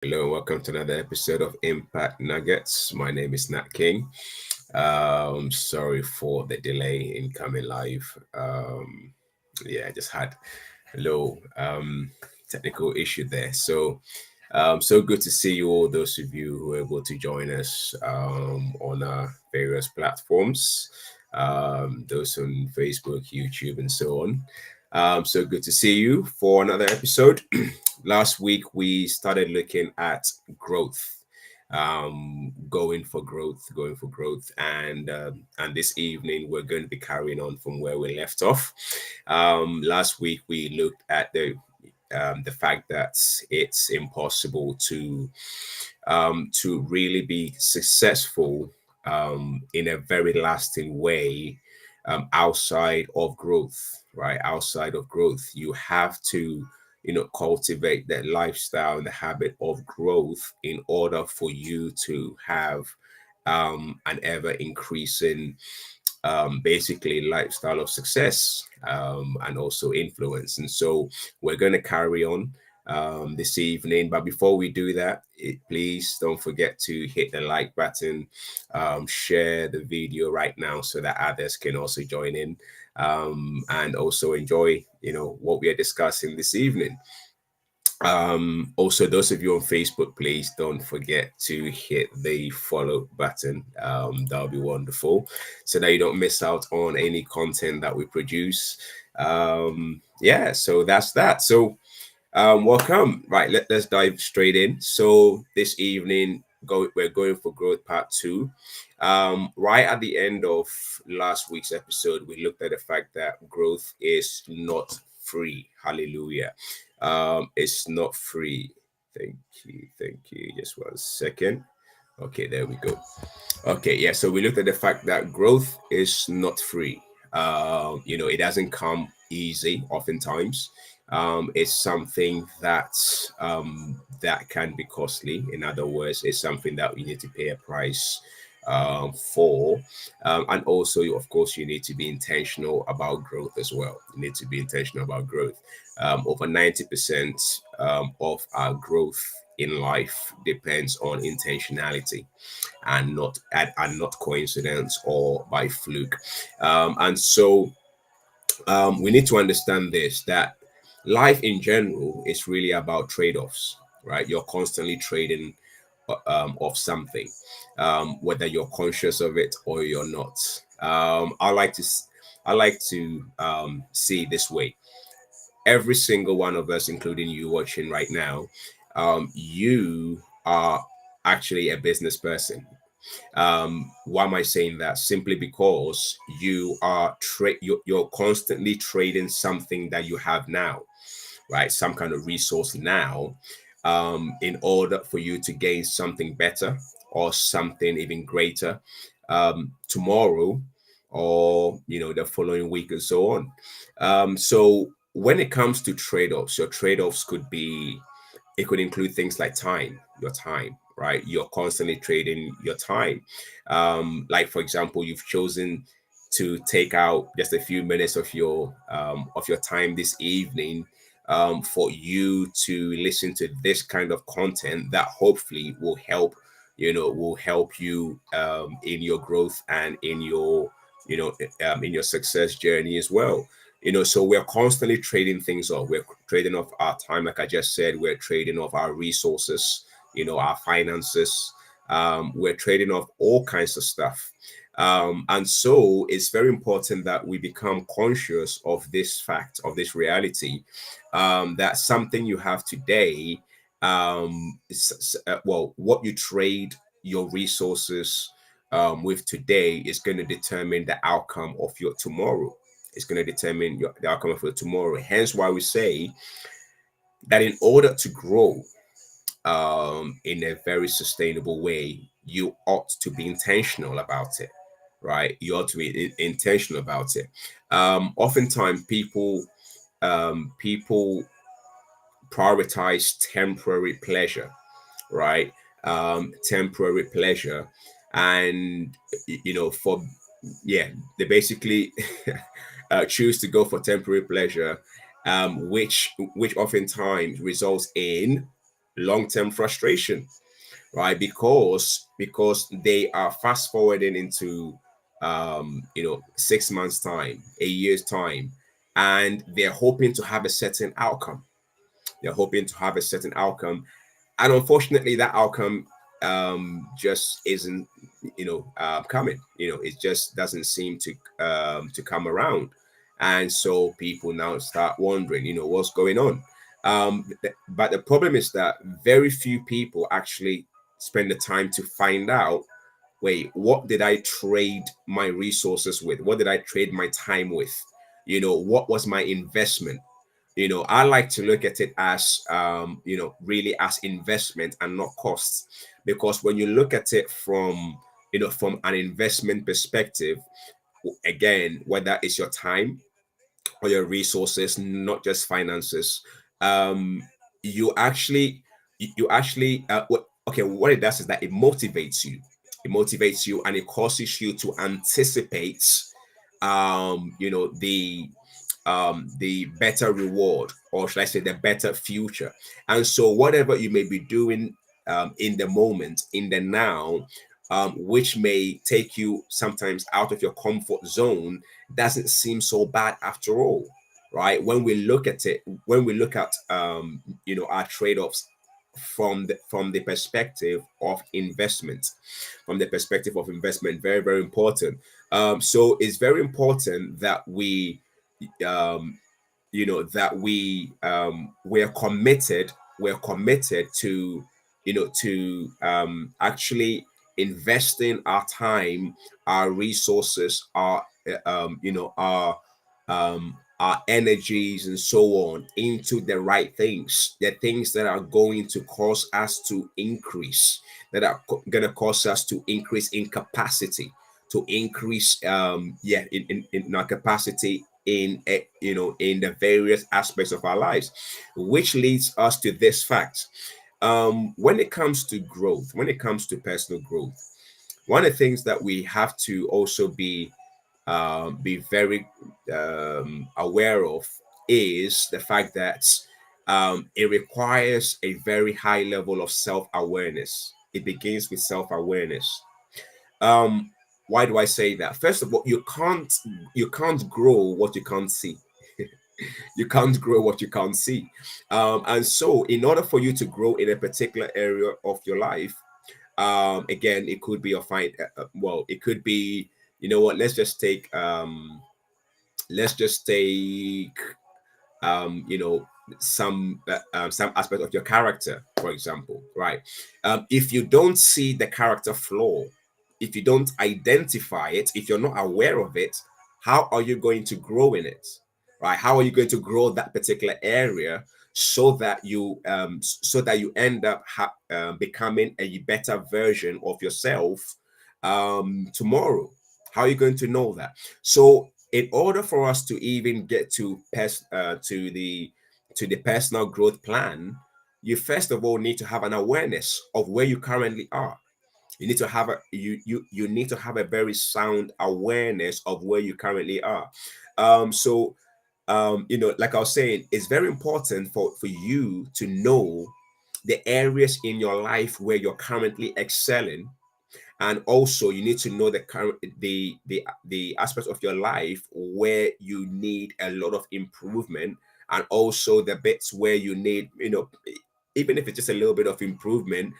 Hello, and welcome to another episode of Impact Nuggets. My name is Nat King. Sorry for the delay in coming live. I just had a little technical issue there. So good to see you all. Those of you who are able to join us on our various platforms, those on Facebook, YouTube, and so on. So good to see you for another episode. Last week we started looking at growth, going for growth, and this evening we're going to be carrying on from where we left off. Last week we looked at the fact that it's impossible to really be successful in a very lasting way outside of growth, right? Outside of growth, you have to cultivate that lifestyle and the habit of growth in order for you to have an ever increasing basically lifestyle of success and also influence. And so we're going to carry on this evening. But before we do that, please don't forget to hit the like button, share the video right now so that others can also join in and also enjoy, what we are discussing this evening. Also, those of you on Facebook, please don't forget to hit the follow button. That'll be wonderful so that you don't miss out on any content that we produce. So that's that. So welcome. Right, let's dive straight in. So this evening, we're going for growth part 2. Right at the end of last week's episode, we looked at the fact that growth is not free. Hallelujah. It's not free. Thank you. Thank you. Just 1 second. Okay, there we go. Okay, yeah. So we looked at the fact that growth is not free. It doesn't come easy oftentimes. It's something that can be costly. In other words, it's something that we need to pay a price for. And also, of course, you need to be intentional about growth as well. You need to be intentional about growth. Over 90% of our growth in life depends on intentionality and not coincidence or by fluke. And so we need to understand this, that life in general is really about trade-offs, right? You're constantly trading of something, whether you're conscious of it or you're not. I like to see it this way. Every single one of us, including you watching right now, you are actually a business person. Why am I saying that? Simply because you're constantly trading something that you have now, right? Some kind of resource now, in order for you to gain something better or something even greater tomorrow, or the following week and so on. So when it comes to trade-offs, your trade-offs could include things like your time, right? You're constantly trading your time. Like for example, you've chosen to take out just a few minutes of your time this evening for you to listen to this kind of content that hopefully will help you in your growth and in your success journey as well. So we're constantly trading things off. We're trading off our time, like I just said. We're trading off our resources, our finances. We're trading off all kinds of stuff. And so it's very important that we become conscious of this fact, of this reality, that something you have today, what you trade your resources with today is going to determine the outcome of your tomorrow. It's going to determine the outcome of your tomorrow. Hence why we say that in order to grow in a very sustainable way, you ought to be intentional about it, right? You ought to be intentional about it. Oftentimes, people prioritize temporary pleasure, right? Temporary pleasure, and for yeah, they basically choose to go for temporary pleasure, which oftentimes results in long-term frustration, right? Because they are fast forwarding into 6 months time, a year's time, and they're hoping to have a certain outcome. They're hoping to have a certain outcome, and unfortunately that outcome just isn't coming. It just doesn't seem to come around, and so people now start wondering what's going on. But the problem is that very few people actually spend the time to find out, wait, what did I trade my resources with? What did I trade my time with? What was my investment? I like to look at it as really as investment and not costs, because when you look at it from an investment perspective, again, whether it's your time or your resources, not just finances, um you actually what it does is that it motivates you. And it causes you to anticipate the better reward, or should I say the better future. And so whatever you may be doing in the moment, in the now, which may take you sometimes out of your comfort zone, doesn't seem so bad after all, right? When we look at it, when we look at our trade-offs from the perspective of investment, very, very important. So it's very important that um, we're committed to actually investing our time, our resources, our energies and so on into the right things, the things that are going to cause us to increase, that are going to cause us to increase in capacity, to increase in our capacity in in the various aspects of our lives, which leads us to this fact. When it comes to growth, when it comes to personal growth, one of the things that we have to also be very aware of is the fact that it requires a very high level of self-awareness. It begins with self-awareness. um why do I say that? First of all, you can't grow what you can't see. You can't grow what you can't see. And so in order for you to grow in a particular area of your life, again, it could be a fight. Well, it could be, let's just take um you know some aspect of your character, for example, right? If you don't see the character flaw, if you don't identify it, if you're not aware of it, how are you going to grow in it, right? How are you going to grow that particular area, so that you end up becoming a better version of yourself tomorrow? How are you going to know that? So in order for us to even get to the personal growth plan, you first of all need to have an awareness of where you currently are. You need to have a very sound awareness of where you currently are. Like I was saying, it's very important for you to know the areas in your life where you're currently excelling, and also you need to know the aspects of your life where you need a lot of improvement, and also the bits where you need, even if it's just a little bit of improvement,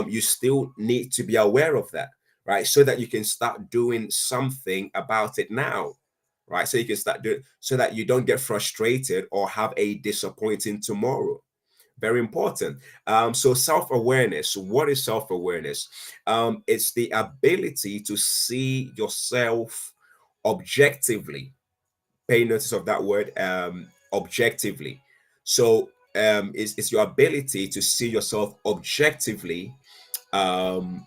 you still need to be aware of that, right? So that you can start doing something about it now, right? So you can start doing, so that you don't get frustrated or have a disappointing tomorrow. Very important. So self-awareness. What is self-awareness? It's the ability to see yourself objectively. Pay notice of that word, objectively. So it's your ability to see yourself objectively, um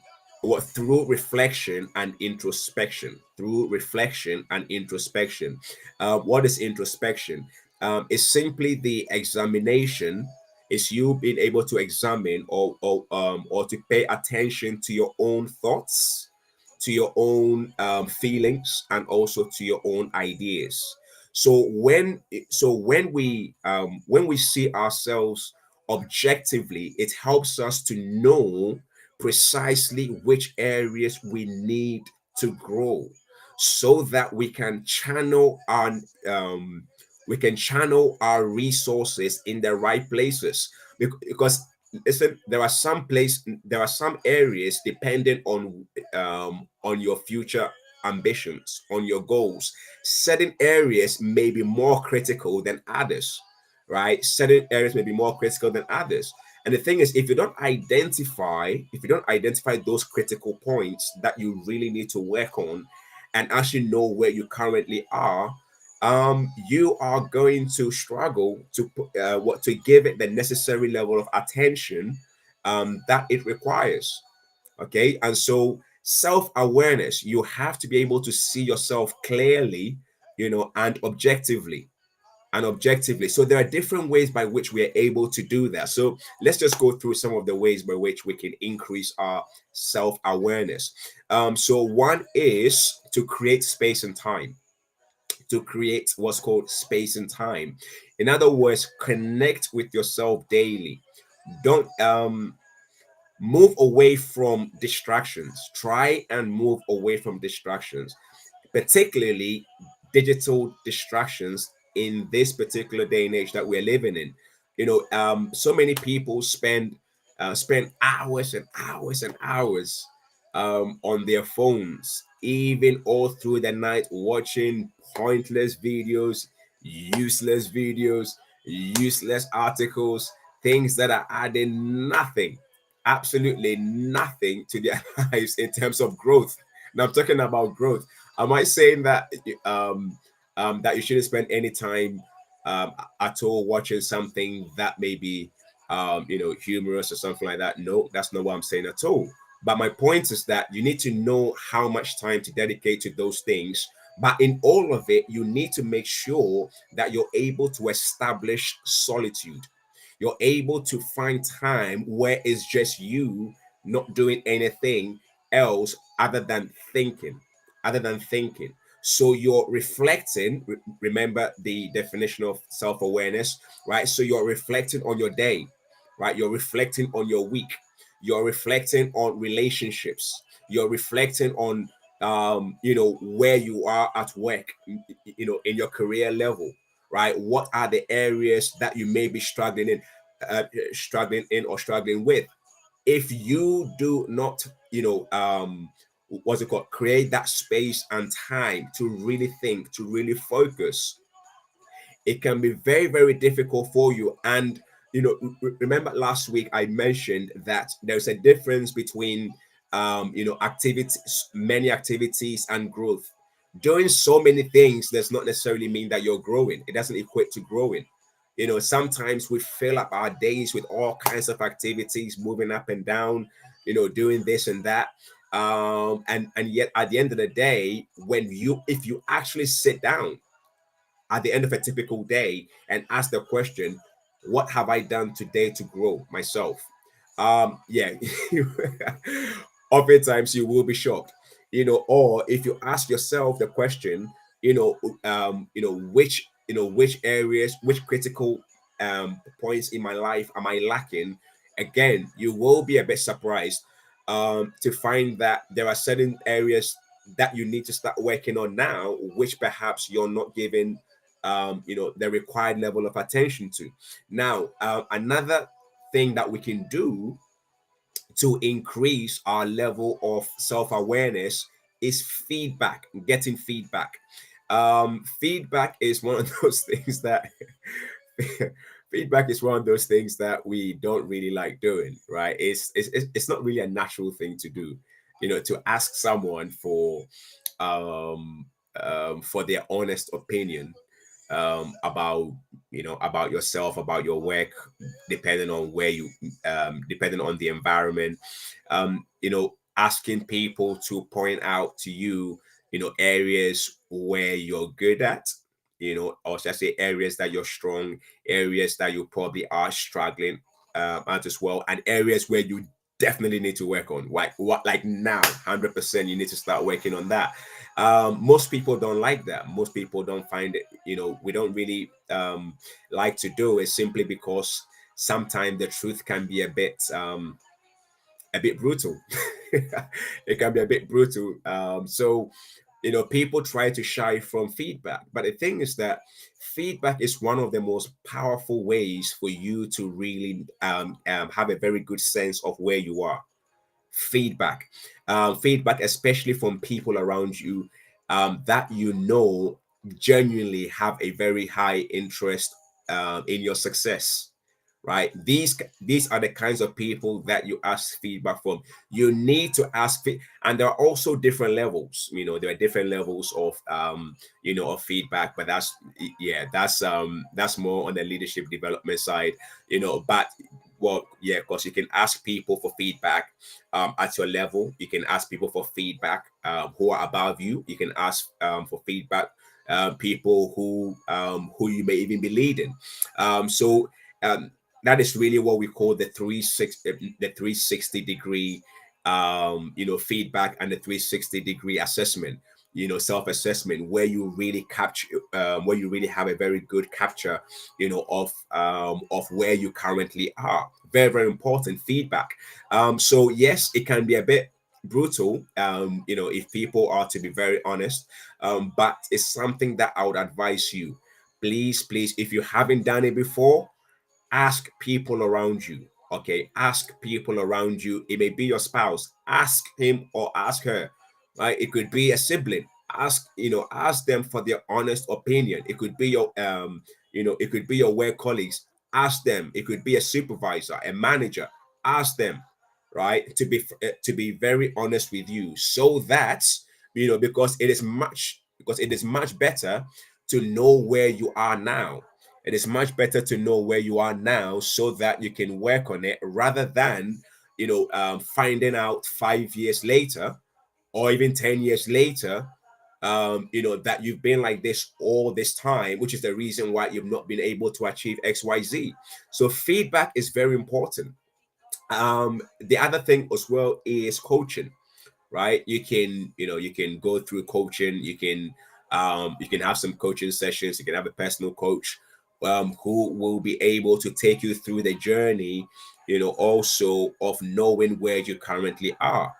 through reflection and introspection. What is introspection? It's simply the examination. It's you being able to examine, or to pay attention to your own thoughts, to your own feelings, and also to your own ideas. So when we see ourselves objectively, it helps us to know precisely which areas we need to grow, so that we can channel our resources in the right places. Because listen, there are some areas, depending on your future ambitions, on your goals. Certain areas may be more critical than others, right? Certain areas may be more critical than others. And the thing is, if you don't identify those critical points that you really need to work on, and actually know where you currently are, you are going to struggle to what to give it the necessary level of attention that it requires. Okay, and so self-awareness, you have to be able to see yourself clearly, and objectively. So there are different ways by which we are able to do that. So let's just go through some of the ways by which we can increase our self-awareness. So one is to create space and time, to create what's called space and time. In other words, connect with yourself daily. Don't move away from distractions. Try and move away from distractions, particularly digital distractions in this particular day and age that we're living in. So many people spend hours and hours and hours on their phones, even all through the night, watching pointless videos, useless videos, useless articles, things that are adding nothing, absolutely nothing to their lives in terms of growth. Now I'm talking about growth. Am I saying that you shouldn't spend any time um, at all watching something that may be humorous or something like that? No, that's not what I'm saying at all. But my point is that you need to know how much time to dedicate to those things. But in all of it, you need to make sure that you're able to establish solitude. You're able to find time where it's just you, not doing anything else other than thinking. So you're reflecting. Remember the definition of self-awareness, right? So you're reflecting on your day, right? You're reflecting on your week. You're reflecting on relationships. You're reflecting on where you are at work, in your career level, right? What are the areas that you may be struggling with? If you do not, what's it called, create that space and time to really think, to really focus, it can be very, very difficult for you. And remember last week I mentioned that there's a difference between activities, many activities, and growth. Doing so many things does not necessarily mean that you're growing. It doesn't equate to growing. Sometimes we fill up our days with all kinds of activities, moving up and down, doing this and that. And yet at the end of the day, if you actually sit down at the end of a typical day and ask the question, what have I done today to grow myself? Yeah, oftentimes you will be shocked. Or if you ask yourself the question, which areas, which critical points in my life am I lacking? Again, you will be a bit surprised to find that there are certain areas that you need to start working on now, which perhaps you're not giving the required level of attention to. Now, another thing that we can do to increase our level of self-awareness is feedback, getting feedback. Feedback is one of those things that feedback is one of those things that we don't really like doing, right? It's not really a natural thing to do, to ask someone for their honest opinion about yourself, about your work, depending on depending on the environment. Asking people to point out to you, areas where you're good at, or should I say areas that you're strong, areas that you probably are struggling at as well, and areas where you definitely need to work on. Like now, 100% you need to start working on that. Most people don't like that. Most people don't find it, we don't really like to do it, simply because sometimes the truth can be a bit brutal. It can be a bit brutal. So, people try to shy from feedback. But the thing is that feedback is one of the most powerful ways for you to really have a very good sense of where you are. Feedback, especially from people around you that genuinely have a very high interest in your success, right? These are the kinds of people that you ask feedback from. You need to and there are also different levels. There are different levels of of feedback, but yeah, that's more on the leadership development side. But well, yeah, because you can ask people for feedback at your level. You can ask people for feedback who are above you. You can ask for feedback people who you may even be leading. So um, that is really what we call the 360 degree feedback, and the 360 degree assessment, self-assessment, where you really capture where you really have a very good capture of where you currently are. Very, very important feedback. So yes, it can be a bit brutal, if people are to be very honest, but it's something that I would advise you, please, if you haven't done it before, ask people around you. Okay, ask people around you. It may be your spouse. Ask him or ask her. Right, it could be a sibling. Ask them for their honest opinion. It could be it could be your work colleagues. Ask them. It could be a supervisor, a manager. Ask them, right, to be very honest with you, so that because it is much better to know where you are now. It is much better to know where you are now, so that you can work on it, rather than finding out 5 years later, or even 10 years later, that you've been like this all this time, which is the reason why you've not been able to achieve XYZ. So feedback is very important. The other thing as well is coaching, right? You can go through coaching. You can have some coaching sessions. You can have a personal coach who will be able to take you through the journey, also of knowing where you currently are,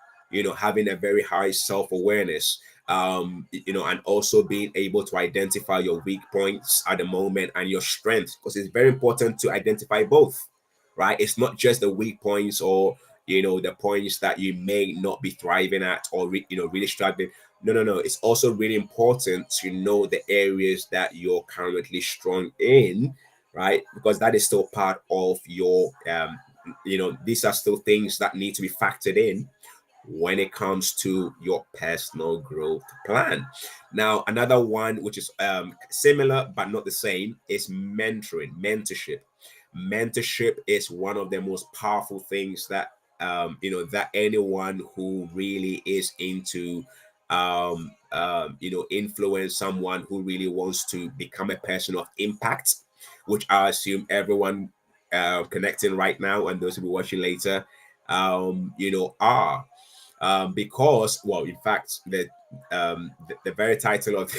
having a very high self-awareness, and also being able to identify your weak points at the moment and your strengths, because it's very important to identify both, right? It's not just the weak points, or the points that you may not be thriving at, or really struggling. No, no, no, it's also really important to know the areas that you're currently strong in, right? Because that is still part of your these are still things that need to be factored in when it comes to your personal growth plan. Now, another one which is similar but not the same is mentorship. Mentorship is one of the most powerful things that anyone who really is into influence, someone who really wants to become a person of impact, which I assume everyone connecting right now and those who will be watching later are, because, well, in fact, the very title of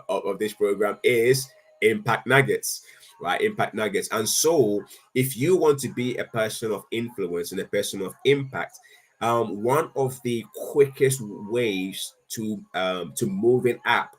of this program is Impact Nuggets, right? Impact Nuggets. And so, if you want to be a person of influence and a person of impact, one of the quickest ways to moving up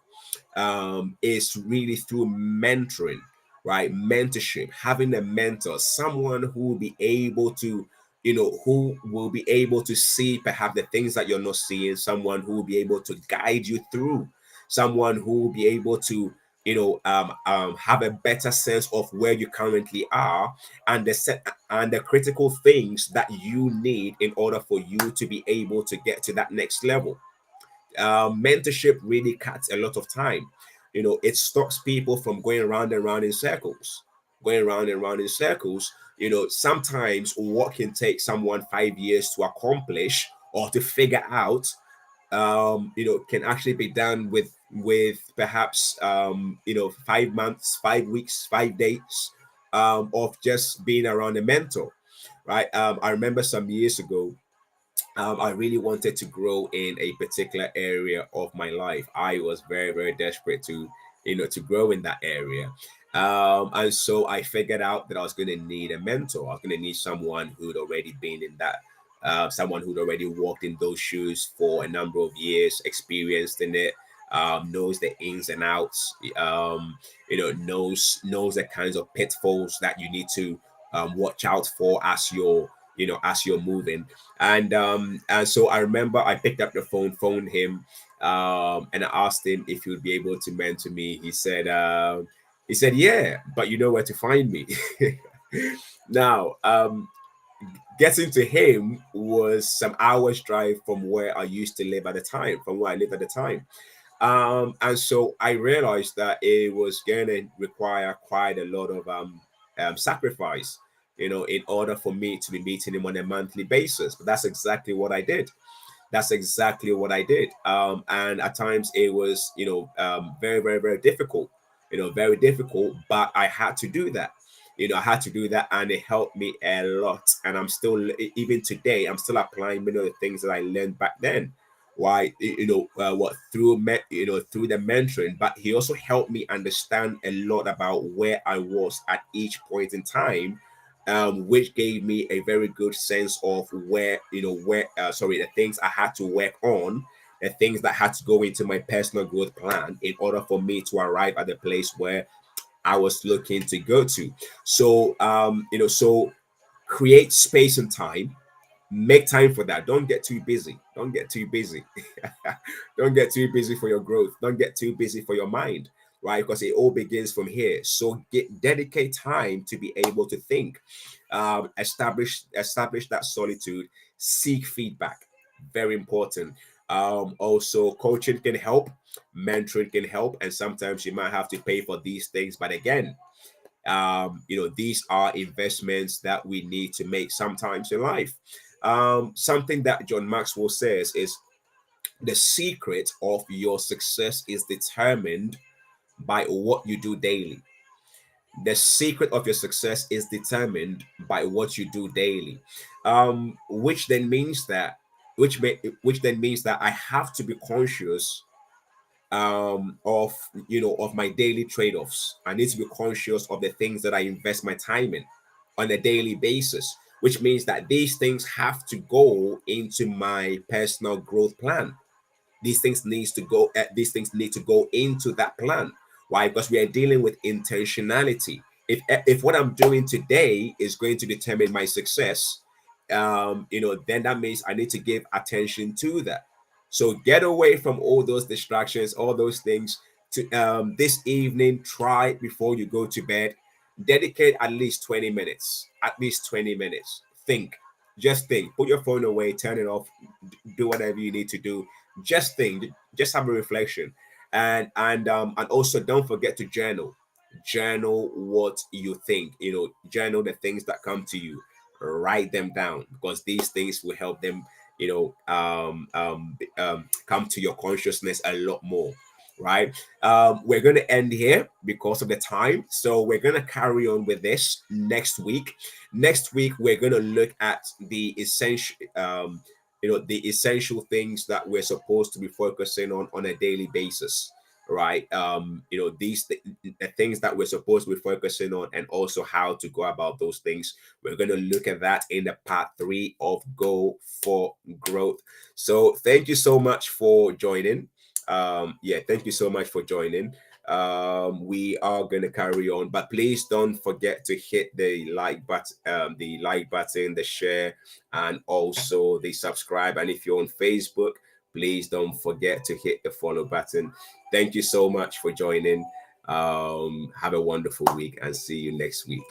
is really through mentoring, right? Mentorship, having a mentor, someone who will be able to, who will be able to see perhaps the things that you're not seeing, someone who will be able to guide you through, someone who will be able to, have a better sense of where you currently are, and the critical things that you need in order for you to be able to get to that next level. Mentorship really cuts a lot of time. It stops people from going around and round in circles, going around and round in circles. Sometimes what can take someone 5 years to accomplish or to figure out, can actually be done with perhaps 5 months, 5 weeks, 5 days of just being around a mentor, right? I remember some years ago, I really wanted to grow in a particular area of my life. I was very, very desperate to grow in that area. And so I figured out that I was going to need a mentor. I was going to need someone who'd already been in that, someone who'd already walked in those shoes for a number of years, experienced in it, knows the ins and outs, knows the kinds of pitfalls that you need to watch out for as you're moving. And so I remember I picked up the phone, phoned him, and I asked him if he would be able to mentor me. He said, yeah, but you know where to find me. Now, getting to him was some hours drive from where I used to live at the time, from where I lived at the time. And so I realized that it was going to require quite a lot of sacrifice, in order for me to be meeting him on a monthly basis. But that's exactly what I did. That's exactly what I did. And at times it was, very, very, very difficult, very difficult, but I had to do that. I had to do that, and it helped me a lot. And I'm still, even today, I'm still applying many of the things that I learned back then. Why, what through through the mentoring, but he also helped me understand a lot about where I was at each point in time, which gave me a very good sense of the things I had to work on, the things that had to go into my personal growth plan in order for me to arrive at the place where I was looking to go to. So create space and time, make time for that. Don't get too busy. Don't get too busy. Don't get too busy for your growth. Don't get too busy for your mind, right? Because it all begins from here. So dedicate time to be able to think. Establish that solitude. Seek feedback. Very important. Also, coaching can help, mentoring can help, and sometimes you might have to pay for these things. But again, these are investments that we need to make sometimes in life. Something that John Maxwell says is the secret of your success is determined by what you do daily. The secret of your success is determined by what you do daily, which then means that which then means that I have to be conscious of my daily trade-offs. I need to be conscious of the things that I invest my time in on a daily basis, which means that these things have to go into my personal growth plan. These things need to go into that plan. Why? Because we are dealing with intentionality. If what I'm doing today is going to determine my success, then that means I need to give attention to that. So get away from all those distractions, all those things. To this evening, try before you go to bed, dedicate at least 20 minutes. At least 20 minutes. Think. Just think. Put your phone away, turn it off, do whatever you need to do. Just think. Just have a reflection. And also don't forget to journal. Journal what you think. Journal the things that come to you. Write them down, because these things will help them come to your consciousness a lot more, right? We're going to end here because of the time, so we're going to carry on with this next week. Next week we're going to look at the essential things that we're supposed to be focusing on a daily basis, right? The things that we're supposed to be focusing on, and also how to go about those things. We're going to look at that in the part 3 of Go for Growth. So thank you so much for joining. Thank you so much for joining. We are going to carry on, but please don't forget to hit the like button, the share, and also the subscribe. And if you're on Facebook, please don't forget to hit the follow button. Thank you so much for joining. Have a wonderful week, and see you next week.